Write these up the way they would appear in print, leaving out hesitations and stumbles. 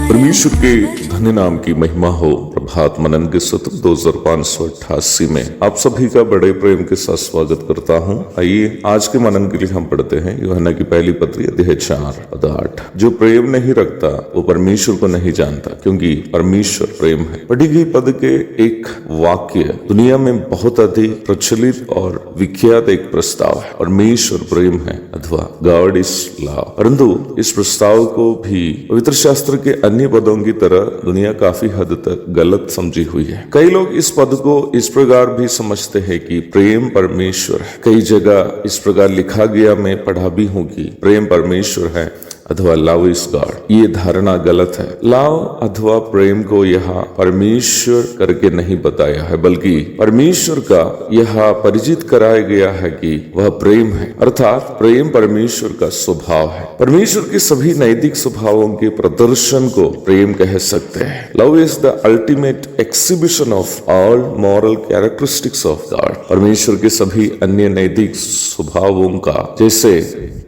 परमेश्वर के धन्य नाम की महिमा हो। प्रभात मनन के सत्र 2588 में आप सभी का बड़े प्रेम के साथ स्वागत करता हूं। आइए आज के मनन के लिए हम पढ़ते हैं यूहन्ना की पहली पत्री अध्याय 4 पद 8। जो प्रेम नहीं रखता वो परमेश्वर को नहीं जानता, क्योंकि परमेश्वर प्रेम है। पढ़ी गई पद के एक वाक्य दुनिया में बहुत अधिक प्रचलित और विख्यात एक प्रस्ताव है, परमेश्वर प्रेम है अथवा गॉड इज लव। परंतु इस प्रस्ताव को भी पवित्र शास्त्र के अन्य पदों की तरह दुनिया काफी हद तक गलत समझी हुई है। कई लोग इस पद को इस प्रकार भी समझते हैं कि प्रेम परमेश्वर है। कई जगह इस प्रकार लिखा गया, मैं पढ़ा भी हूं कि प्रेम परमेश्वर है अथवा लव इज गॉड। ये धारणा गलत है। लव अथवा प्रेम को यहाँ परमेश्वर करके नहीं बताया है, बल्कि परमेश्वर का यहाँ परिचित कराया गया है कि वह प्रेम है, अर्थात प्रेम परमेश्वर का स्वभाव है। परमेश्वर के सभी नैतिक स्वभावों के प्रदर्शन को प्रेम कह सकते हैं। Love is the ultimate exhibition of all moral characteristics of God. परमेश्वर के सभी अन्य नैतिक स्वभावों का, जैसे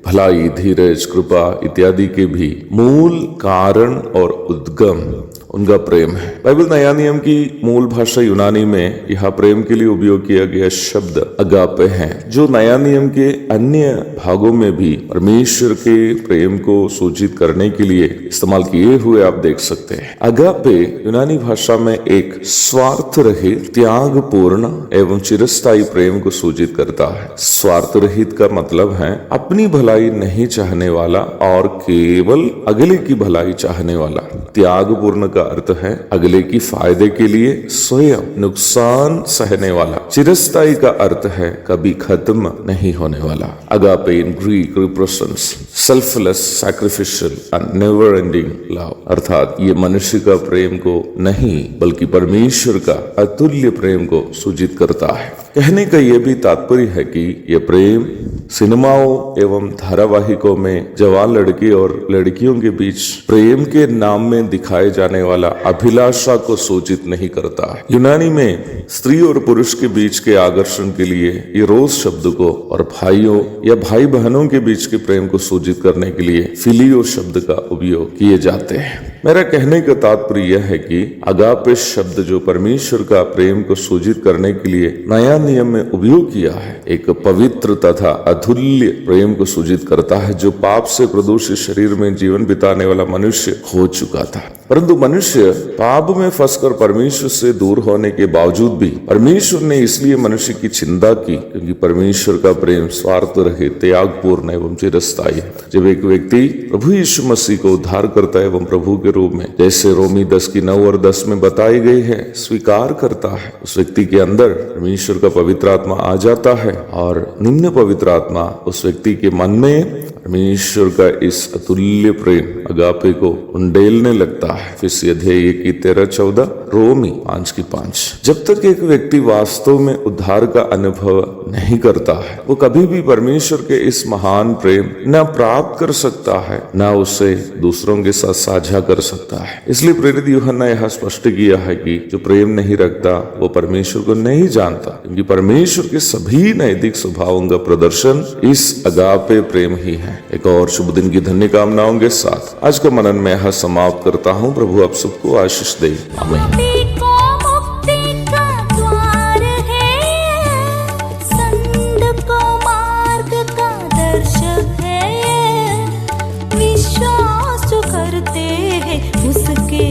भलाई, धीरज, कृपा इत्यादि के भी मूल कारण और उद्गम उनका प्रेम है। बाइबल नया नियम की मूल भाषा यूनानी में यह प्रेम के लिए उपयोग किया गया शब्द अगापे है, जो नया नियम के अन्य भागों में भी परमेश्वर के प्रेम को सूचित करने के लिए इस्तेमाल किए हुए आप देख सकते हैं। अगापे यूनानी भाषा में एक स्वार्थ रहित, त्यागपूर्ण एवं चिरस्थायी प्रेम को सूचित करता है। स्वार्थ रहित का मतलब है अपनी भलाई नहीं चाहने वाला और केवल अगले की भलाई चाहने वाला। त्यागपूर्ण का अर्थ है अगले की फायदे के लिए स्वयं नुकसान सहने वाला। चिरस्थायी का अर्थ है कभी खत्म नहीं होने वाला। Agape in Greek represents selfless, sacrificial and never ending love, अर्थात ये मनुष्य का प्रेम को नहीं बल्कि परमेश्वर का अतुल्य प्रेम को सूचित करता है। कहने का यह भी तात्पर्य है कि यह प्रेम सिनेमाओं एवं धारावाहिकों में जवान लड़के और लड़कियों के बीच प्रेम के नाम में दिखाए जाने वाला अभिलाषा को सूचित नहीं करता है। यूनानी में स्त्री और पुरुष के बीच के आकर्षण के लिए इरोस शब्द को और भाइयों या भाई बहनों के बीच के प्रेम को सूचित करने के लिए फिलियो शब्द का उपयोग किए जाते हैं। मेरा कहने का तात्पर्य यह है कि अगापे शब्द जो परमेश्वर का प्रेम को सूचित करने के लिए नया नियम में उपयोग किया है, एक पवित्र तथा अतुल्य प्रेम को सूचित करता है, जो पाप से प्रदूषित शरीर में जीवन बिताने वाला मनुष्य हो चुका था। परंतु मनुष्य पाप में फंसकर परमेश्वर से दूर होने के बावजूद भी परमेश्वर ने इसलिए मनुष्य की चिंता की क्योंकि परमेश्वर का प्रेम स्वार्थ रहित, त्यागपूर्ण एवं चिरस्थायी है। जब एक व्यक्ति प्रभु यीशु मसीह को उद्धार करता है एवं प्रभु के रूप में, जैसे रोमी 10:9 और 10 में बताई गई है, स्वीकार करता है, उस व्यक्ति के अंदर परमेश्वर का पवित्र आत्मा आ जाता है और निम्न पवित्र आत्मा उस व्यक्ति के मन में परमेश्वर का इस अतुल्य प्रेम अगापे को उंडेलने लगता है। फिर अध्याय 1:13-14, रोमी 5:5। जब तक एक व्यक्ति वास्तव में उद्धार का अनुभव नहीं करता है, वो कभी भी परमेश्वर के इस महान प्रेम न प्राप्त कर सकता है, न उसे दूसरों के साथ साझा कर सकता है। इसलिए प्रेरित यूहन्ना यह स्पष्ट किया है कि जो प्रेम नहीं रखता वो परमेश्वर को नहीं जानता, क्योंकि परमेश्वर के सभी नैतिक स्वभावों का प्रदर्शन इस अगापे प्रेम ही है। एक और शुभ दिन की धन्य कामनाओं के साथ आज का मनन में यह समाप्त करता हूँ। प्रभु आप सबको आशीष दे। आमीन। विश्वास जो करते हैं उसके